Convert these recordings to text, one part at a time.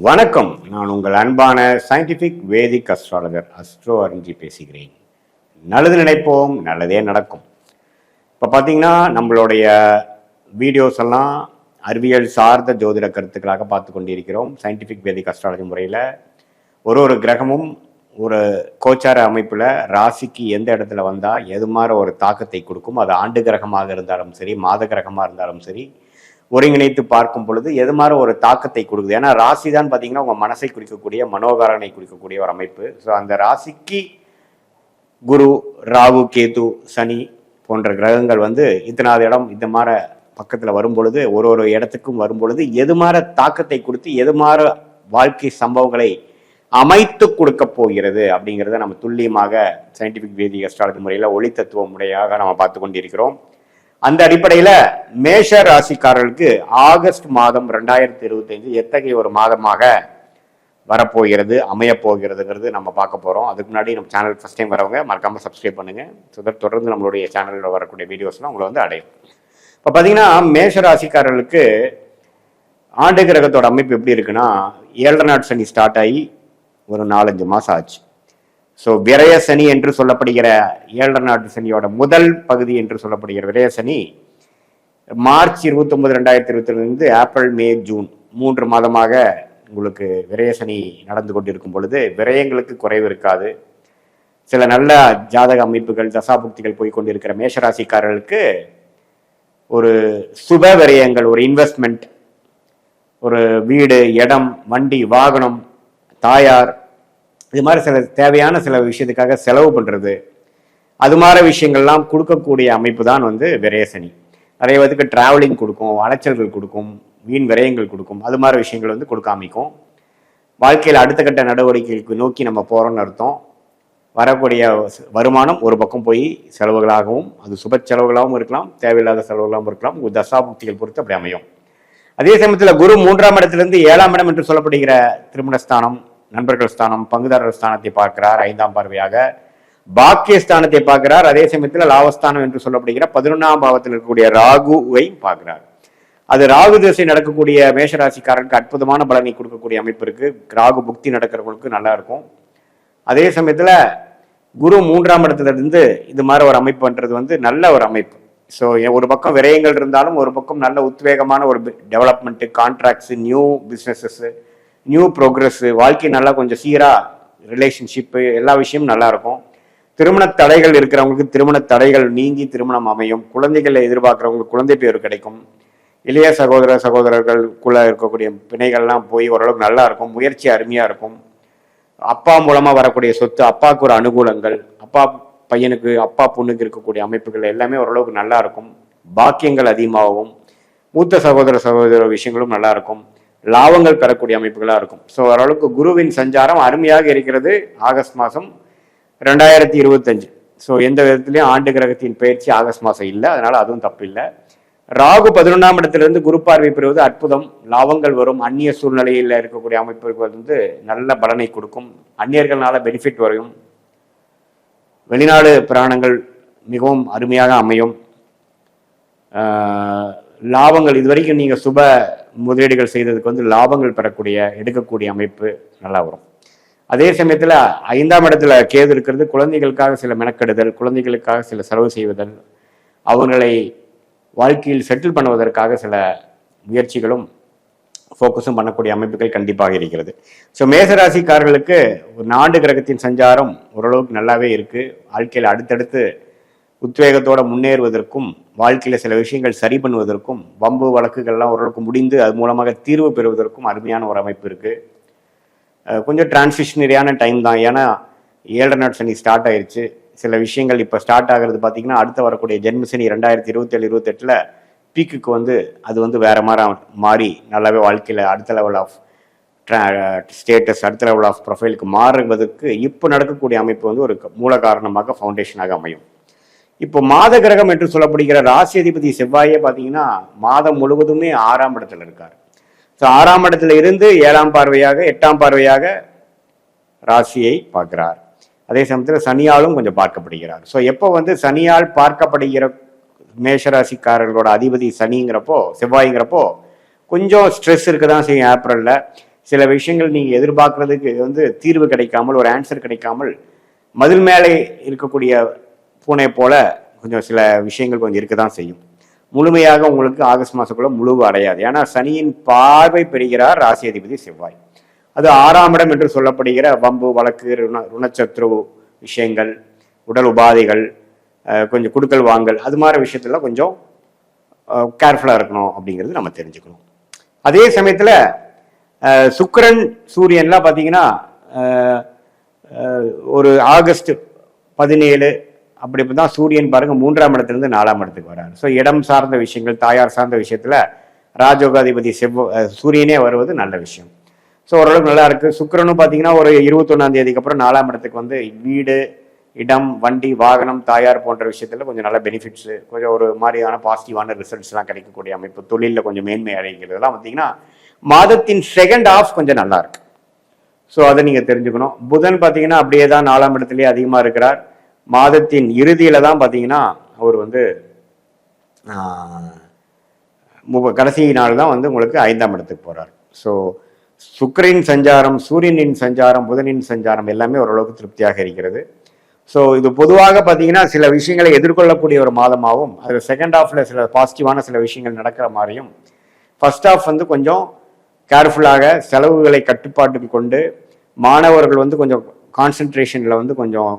வணக்கம். நான் உங்கள் அன்பான சயின்டிபிக் வேதிக் அஸ்ட்ராலஜர் அஸ்ட்ரோ அரிஞ்சி பேசுகிறேன். நல்லது நினைப்போம், நல்லதே நடக்கும். இப்போ பார்த்தீங்கன்னா நம்மளுடைய வீடியோஸ் எல்லாம் அறிவியல் சார்ந்த ஜோதிட கருத்துக்களாக பார்த்து கொண்டிருக்கிறோம். சயின்டிபிக் வேதிக் அஸ்ட்ராலஜி முறையில் ஒரு கிரகமும் ஒரு கோச்சார அமைப்பில் ராசிக்கு எந்த இடத்துல வந்தால் எது மாதிரி ஒரு தாக்கத்தை கொடுக்கும், அது ஆண்டு கிரகமாக இருந்தாலும் சரி, மாத கிரகமாக இருந்தாலும் சரி, ஒருங்கிணைத்து பார்க்கும் பொழுது எது மாதிரி ஒரு தாக்கத்தை கொடுக்குது. ஏன்னா ராசி தான் பார்த்தீங்கன்னா உங்கள் மனசை குறிக்கக்கூடிய, மனோகாரனை குறிக்கக்கூடிய ஒரு அமைப்பு. ஸோ அந்த ராசிக்கு குரு, ராகு, கேது, சனி போன்ற கிரகங்கள் இத்தனாவது இடம் இந்த மாதிரி பக்கத்தில் வரும் பொழுது, ஒரு இடத்துக்கும் வரும் பொழுது எது மாதிரி தாக்கத்தை கொடுத்து எது மாதிரி வாழ்க்கை சம்பவங்களை அமைத்து கொடுக்க போகிறது அப்படிங்கிறத நம்ம துல்லியமாக சயின்டிபிக் வேதிக் அஸ்ட்ராலஜி முறையில் ஒளி தத்துவ முறையாக நம்ம பார்த்து கொண்டிருக்கிறோம். அந்த அடிப்படையில் மேஷ ராசிக்காரர்களுக்கு ஆகஸ்ட் மாதம் 2025 எத்தகைய ஒரு மாதமாக வரப்போகிறது, அமையப்போகிறதுங்கிறது நம்ம பார்க்க போகிறோம். அதுக்கு முன்னாடி நம்ம சேனல் ஃபஸ்ட் டைம் வரவங்க மறக்காமல் சப்ஸ்கிரைப் பண்ணுங்கள். தொடர்ந்து நம்மளுடைய சேனலில் வரக்கூடிய வீடியோஸ்லாம் உங்களை அடையும். இப்போ பார்த்தீங்கன்னா மேஷ ராசிக்காரர்களுக்கு ஆண்டு கிரகத்தோட அமைப்பு எப்படி இருக்குன்னா, 7 நாட் சனி ஸ்டார்ட் ஆகி ஒரு 4-5 மாதம் ஆச்சு. ஸோ விரய சனி என்று சொல்லப்படுகிற 7 நாட்டு சனியோட முதல் பகுதி என்று சொல்லப்படுகிற விரய சனி மார்ச் 29, 2022 ஏப்ரல், மே, ஜூன் 3 மாதமாக உங்களுக்கு விரய சனி நடந்து கொண்டிருக்கும் பொழுது விரயங்களுக்கு குறைவு இருக்காது. சில நல்ல ஜாதக அமைப்புகள், தசாபுக்திகள் போய் கொண்டிருக்கிற மேஷராசிக்காரர்களுக்கு ஒரு சுப விரயங்கள், ஒரு இன்வெஸ்ட்மெண்ட், ஒரு வீடு, இடம், வண்டி, வாகனம், தாயார், இது மாதிரி சில தேவையான சில விஷயத்துக்காக செலவு பண்ணுறது, அது மாதிரி விஷயங்கள்லாம் கொடுக்கக்கூடிய அமைப்பு தான் விரயசனி. நிறைய பேருக்கு டிராவலிங் கொடுக்கும், அலைச்சல்கள் கொடுக்கும், வீண் விரயங்கள் கொடுக்கும், அது மாதிரி விஷயங்கள் கொடுக்க அமைக்கும். வாழ்க்கையில் அடுத்த கட்ட நடவடிக்கைகளுக்கு நோக்கி நம்ம போகிறோம்னு அர்த்தம். வரக்கூடிய வருமானம் ஒரு பக்கம் போய் செலவுகளாகவும், அது சுப செலவுகளாகவும் இருக்கலாம், தேவையில்லாத செலவுகளாகவும் இருக்கலாம். தசாபுக்திகள் பொறுத்து அப்படி அமையும். அதே சமயத்தில் குரு 3ஆம் இடத்திலிருந்து 7ஆம் இடம் என்று சொல்லப்படுகிற திருமணஸ்தானம், நண்பர்கள் ஸ்தானம், பங்குதாரர் ஸ்தானத்தை பார்க்கிறார். 5ஆம் பார்வையாக பாக்கியஸ்தானத்தை பார்க்கிறார். அதே சமயத்தில் லாபஸ்தானம் என்று சொல்லப்படுகிற 11ஆம் பாவத்தில் இருக்கக்கூடிய ராகுவை பார்க்கிறார். அது ராகு திசை நடக்கக்கூடிய மேஷராசிக்காரருக்கு அற்புதமான பலனை கொடுக்கக்கூடிய அமைப்பு இருக்கு. ராகு புக்தி நடக்கிறவங்களுக்கு நல்லா இருக்கும். அதே சமயத்தில் குரு 3ஆம் இடத்துல இருந்து இது மாதிரி ஒரு அமைப்பு பண்றது நல்ல ஒரு அமைப்பு. ஸோ ஒரு பக்கம் விரயங்கள் இருந்தாலும் ஒரு பக்கம் நல்ல உத்வேகமான ஒரு development, contracts, new businesses, new progress, வாழ்க்கை நல்லா கொஞ்சம் சீரா, ரிலேஷன்ஷிப்பு, எல்லா விஷயமும் நல்லா இருக்கும். திருமண தடைகள் இருக்கிறவங்களுக்கு திருமண தடைகள் நீங்கி திருமணம் அமையும். குழந்தைகளை எதிர்பார்க்குறவங்களுக்கு குழந்தை பேர் கிடைக்கும். இளைய சகோதரர்களுக்குள்ள இருக்கக்கூடிய பிணைகள்லாம் போய் ஓரளவுக்கு நல்லா இருக்கும். முயற்சி அருமையா இருக்கும். அப்பா மூலமா வரக்கூடிய சொத்து, அப்பாவுக்கு ஒரு அனுகூலங்கள், அப்பா பையனுக்கு, அப்பா பொண்ணுக்கு இருக்கக்கூடிய அமைப்புகள் எல்லாமே ஓரளவுக்கு நல்லா இருக்கும். பாக்கியங்கள் அதிகமாகவும், மூத்த சகோதர விஷயங்களும் நல்லா இருக்கும். லாபங்கள் பெறக்கூடிய அமைப்புகளாக இருக்கும். ஸோ ஓரளவுக்கு குருவின் சஞ்சாரம் அருமையாக இருக்கிறது ஆகஸ்ட் மாதம் 2025. ஸோ எந்த விதத்துலையும் ஆண்டு கிரகத்தின் பயிற்சி ஆகஸ்ட் மாதம் இல்லை, அதனால அதுவும் தப்பு இல்லை. ராகு 11ஆம் இடத்திலிருந்து குரு பார்வை பெறுவது அற்புதம். லாபங்கள் வரும். அந்நிய சூழ்நிலையில் இருக்கக்கூடிய அமைப்புகள் நல்ல பலனை கொடுக்கும். அந்நியர்களால பெனிஃபிட் வரும். வெளிநாடு பிராணங்கள் மிகவும் அருமையாக அமையும். லாபங்கள், இதுவரைக்கும் நீங்கள் சுப முதலீடுகள் செய்ததுக்கு லாபங்கள் பெறக்கூடிய, எடுக்கக்கூடிய அமைப்பு நல்லா வரும். அதே சமயத்தில் 5ஆம் இடத்துல கேது இருக்கிறது. குழந்தைகளுக்காக சில மெனக்கெடுதல், குழந்தைகளுக்காக சில செலவு செய்வதல், அவங்களை வாழ்க்கையில் செட்டில் பண்ணுவதற்காக சில முயற்சிகளும் ஃபோக்கஸும் பண்ணக்கூடிய அமைப்புகள் கண்டிப்பாக இருக்கிறது. ஸோ மேசராசிக்காரர்களுக்கு ஒரு ஆண்டு கிரகத்தின் சஞ்சாரம் ஓரளவுக்கு நல்லாவே இருக்குது. வாழ்க்கையில் அடுத்தடுத்து உத்வேகத்தோடு முன்னேறுவதற்கும், வாழ்க்கையில் சில விஷயங்கள் சரி பண்ணுவதற்கும், வம்பு வழக்குகள்லாம் ஓரளவுக்கு முடிந்து அது மூலமாக தீர்வு பெறுவதற்கும் அருமையான ஒரு அமைப்பு இருக்குது. கொஞ்சம் டிரான்சிஷனரியான டைம் தான். ஏன்னா 7 நாட் சனி ஸ்டார்ட் ஆயிடுச்சு. சில விஷயங்கள் இப்போ ஸ்டார்ட் ஆகிறது பார்த்தீங்கன்னா, அடுத்து வரக்கூடிய ஜென்மசனி 2027-28 பீக்குக்கு அது வேற மாதிரி மாறி நல்லாவே வாழ்க்கையில் அடுத்த லெவல் ஆஃப் ஸ்டேட்டஸ், அடுத்த லெவல் ஆஃப் ப்ரொஃபைலுக்கு மாறுவதற்கு இப்போ நடக்கக்கூடிய அமைப்பு ஒரு மூல காரணமாக, ஃபவுண்டேஷனாக அமையும். இப்போ மாத கிரகம் என்று சொல்லப்படுகிற ராசி அதிபதி செவ்வாயே பார்த்தீங்கன்னா மாதம் முழுவதுமே 6ஆம் இடத்துல இருக்கார். ஸோ 6ஆம் இடத்துல இருந்து 7ஆம் பார்வையாக, 8ஆம் பார்வையாக ராசியை பார்க்கிறார். அதே சமயத்தில் சனியாலும் கொஞ்சம் பார்க்கப்படுகிறார். ஸோ எப்போ சனியால் பார்க்கப்படுகிற மேஷராசிக்காரர்களோட அதிபதி சனிங்கிறப்போ செவ்வாய்ங்கிறப்போ கொஞ்சம் ஸ்ட்ரெஸ் இருக்க தான் செய்யும். ஏப்ரலில் சில விஷயங்கள் நீங்கள் எதிர்பார்க்குறதுக்கு வந்து தீர்வு கிடைக்காமல், ஒரு ஆன்சர் கிடைக்காமல், மதில் மேலே இருக்கக்கூடிய பூனை போல கொஞ்சம் சில விஷயங்கள் கொஞ்சம் இருக்க தான் செய்யும். முழுமையாக உங்களுக்கு ஆகஸ்ட் மாதக்குள்ள முழுவு அடையாது. ஏன்னா சனியின் பார்வை பெறுகிறார் ராசி அதிபதி செவ்வாய். அது 6ஆம் இடம் என்று சொல்லப்படுகிற வம்பு, வழக்கு, ருணச்சத்ரு விஷயங்கள், உடல் உபாதைகள், கொஞ்சம் குடுக்கல் வாங்கல், அது மாதிரி விஷயத்துல கொஞ்சம் கேர்ஃபுல்லாக இருக்கணும் அப்படிங்கிறது நம்ம தெரிஞ்சுக்கணும். அதே சமயத்தில் சுக்கிரன் சூரியன்லாம் பார்த்தீங்கன்னா ஒரு ஆகஸ்ட் 17 அப்படி தான் சூரியன் பாருங்க 3ஆம் இடத்துலேருந்து 4ஆம் இடத்துக்கு வராரு. ஸோ இடம் சார்ந்த விஷயங்கள், தாயார் சார்ந்த விஷயத்துல ராஜயோகாதிபதி சூரியனே வருவது நல்ல விஷயம். ஸோ ஓரளவுக்கு நல்லா இருக்கு. சுக்கிரனும் பார்த்தீங்கன்னா ஒரு 21ஆம் தேதிக்கு அப்புறம் 4ஆம் இடத்துக்கு வந்து வீடு, இடம், வண்டி, வாகனம், தாயார் போன்ற விஷயத்துல கொஞ்சம் நல்ல பெனிஃபிட்ஸு, கொஞ்சம் ஒரு மாதிரியான பாசிட்டிவான ரிசல்ட்ஸ்லாம் கிடைக்கக்கூடிய அமைப்பு, தொழிலில் கொஞ்சம் மேன்மை அடைகிறதுலாம் பார்த்தீங்கன்னா மாதத்தின் செகண்ட் ஹாஃப் கொஞ்சம் நல்லா இருக்கு. ஸோ அதை நீங்கள் தெரிஞ்சுக்கணும். புதன் பார்த்தீங்கன்னா அப்படியே தான் 4ஆம் இடத்துலேயே அதிகமாக இருக்கிறார். மாதத்தின் இறுதியில தான் பார்த்தீங்கன்னா அவர் வந்து கடைசி நாள் தான் வந்து உங்களுக்கு 5ஆம் இடத்துக்கு போறார். ஸோ சுக்கிரனின் சஞ்சாரம், சூரியனின் சஞ்சாரம், புதனின் சஞ்சாரம் எல்லாமே ஓரளவுக்கு திருப்தியாக இருக்கிறது. ஸோ இது பொதுவாக பார்த்தீங்கன்னா சில விஷயங்களை எதிர்கொள்ளக்கூடிய ஒரு மாதமாகவும், அது செகண்ட் ஹாஃப்ல சில பாசிட்டிவான சில விஷயங்கள் நடக்கிற மாதிரியும், ஃபர்ஸ்ட் ஹாஃப் வந்து கொஞ்சம் கேர்ஃபுல்லாக செலவுகளை கட்டுப்பாட்டுக்கு கொண்டு மாணவர்கள் வந்து கொஞ்சம் கான்சென்ட்ரேஷனில் வந்து கொஞ்சம்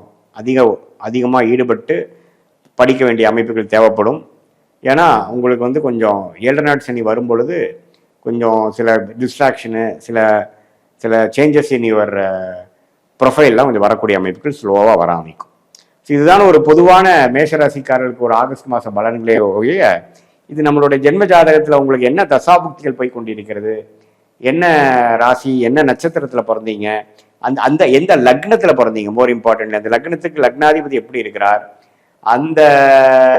அதிகமாக ஈடுபட்டு படிக்க வேண்டிய அமைப்புகள் தேவைப்படும். ஏன்னா உங்களுக்கு வந்து கொஞ்சம் 7 நாட் சனி வரும் பொழுது கொஞ்சம் சில டிஸ்ட்ராக்ஷனு, சில சேஞ்சஸ் இன் யுவர் ப்ரொஃபைல்லாம் கொஞ்சம் வரக்கூடிய அமைப்புகள் ஸ்லோவாக வர ஆரம்பிக்கும். ஸோ இதுதான் ஒரு பொதுவான மேஷராசிக்காரர்களுக்கு ஒரு ஆகஸ்ட் மாத பலன்களே ஒழிய, இது நம்மளுடைய ஜென்ம ஜாதகத்தில் உங்களுக்கு என்ன தசாபுக்திகள் போய் கொண்டிருக்கிறது, என்ன ராசி, என்ன நட்சத்திரத்தில் பிறந்தீங்க, அந்த எந்த லக்னத்தில் பிறந்தீங்க, மோர் இம்பார்ட்டன்ட் அந்த லக்னத்துக்கு லக்னாதிபதி எப்படி இருக்கிறார், அந்த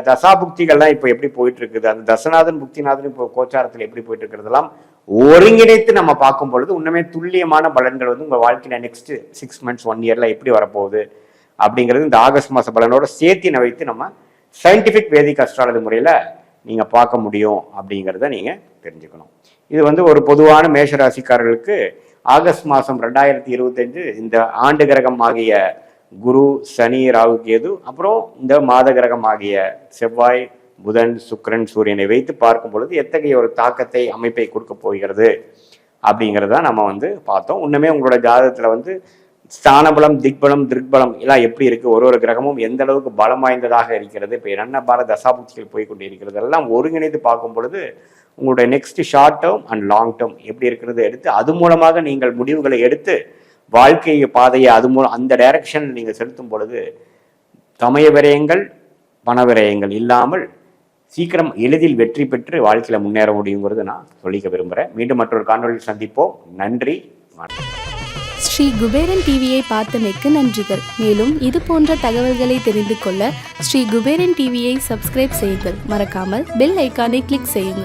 தசாபுக்திகள்லாம் இப்போ எப்படி போயிட்டு இருக்குது, அந்த தசநாதன் புக்திநாதன் இப்போ கோச்சாரத்தில் எப்படி போயிட்டு இருக்கிறதெல்லாம் ஒருங்கிணைத்து நம்ம பார்க்கும் பொழுது உண்மையே துல்லியமான பலன்கள் வந்து உங்கள் வாழ்க்கையில நெக்ஸ்ட் 6 months 1 year எப்படி வரப்போகுது அப்படிங்கிறது இந்த ஆகஸ்ட் மாத பலனோட சேர்த்தினை வைத்து நம்ம சயின்டிஃபிக் வேதிக் அஸ்ட்ராலஜி முறையில் நீங்கள் பார்க்க முடியும் அப்படிங்கிறத நீங்கள் தெரிஞ்சுக்கணும். இது வந்து ஒரு பொதுவான மேஷராசிக்காரர்களுக்கு ஆகஸ்ட் மாதம் 2025 இந்த ஆண்டு கிரகம் ஆகிய குரு, சனி, ராகு, கேது, அப்புறம் இந்த மாத கிரகம் ஆகிய செவ்வாய், புதன், சுக்கிரன், சூரியனை வைத்து பார்க்கும் பொழுது எத்தகைய ஒரு தாக்கத்தை, அமைப்பை கொடுக்க போகிறது அப்படிங்கிறத நம்ம வந்து பார்த்தோம். இன்னுமே உங்களோட ஜாதகத்தில் வந்து ஸ்தானபலம், திக்பலம், திருக்பலம் எல்லாம் எப்படி இருக்கு, ஒரு கிரகமும் எந்த அளவுக்கு பலம் வாய்ந்ததாக இருக்கிறது, இப்போ என்ன பார தசாபுக்திகள் போய் கொண்டு இருக்கிறது எல்லாம் ஒருங்கிணைத்து பார்க்கும் பொழுது உங்களுடைய next short term and long term எப்படி இருக்கிறது எடுத்து அது மூலமாக நீங்கள் முடிவுகளை எடுத்து வாழ்க்கை பாதையை அது மூலம் அந்த டைரக்ஷன் நீங்கள் செலுத்தும் பொழுது சமய விரயங்கள், பண விரயங்கள் இல்லாமல் சீக்கிரம் எளிதில் வெற்றி பெற்று வாழ்க்கையில் முன்னேற முடியுங்கிறது நான் சொல்லிக்க விரும்புகிறேன். மீண்டும் மற்றொரு காணொலியில் சந்திப்போம். நன்றி. ஸ்ரீ குபேரன் டிவியை பார்த்தமைக்கு நன்றிகள். மேலும் இது போன்ற தகவல்களை தெரிந்து கொள்ள ஸ்ரீ குபேரன் டிவியை சப்ஸ்கிரைப் செய்யுங்கள். மறக்காமல் பெல் ஐக்கானை கிளிக் செய்யுங்கள்.